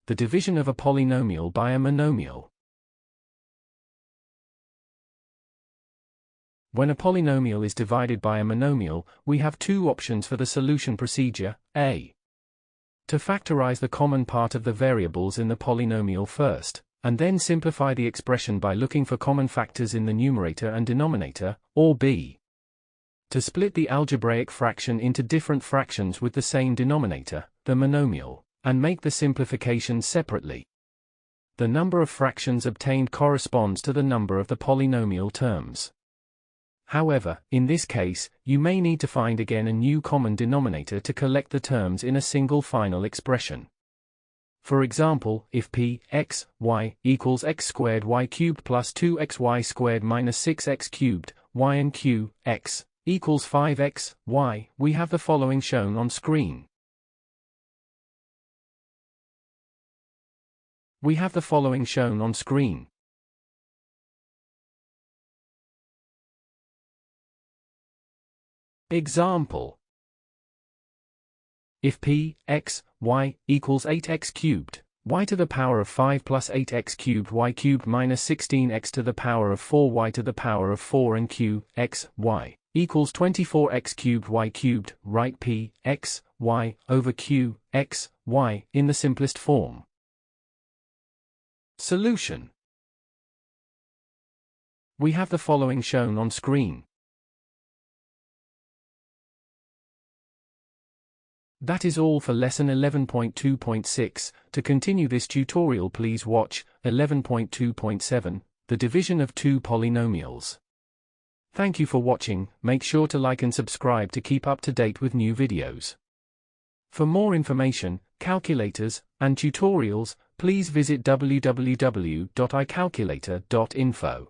The division of a polynomial by a monomial. When a polynomial is divided by a monomial, we have two options for the solution procedure: A. To factorize the common part of the variables in the polynomial first, and then simplify the expression by looking for common factors in the numerator and denominator, or B. To split the algebraic fraction into different fractions with the same denominator, the monomial, and make the simplification separately. The number of fractions obtained corresponds to the number of the polynomial terms. However, in this case, you may need to find again a new common denominator to collect the terms in a single final expression. For example, if p x y equals x squared y cubed plus 2xy squared minus 6x cubed, y and q x equals 5x y, we have the following shown on screen. We have the following shown on screen. Example: if p x y equals 8x cubed, y to the power of 5 plus 8x cubed y cubed minus 16x to the power of 4 y to the power of 4 and q x y equals 24x cubed y cubed, write p x y over q x y in the simplest form. Solution: we have the following shown on screen. That is all for lesson 11.2.6. To continue this tutorial, please watch 11.2.7, the division of two polynomials. Thank you for watching. Make sure to like and subscribe to keep up to date with new videos. For more information, calculators, and tutorials, please visit www.icalculator.info.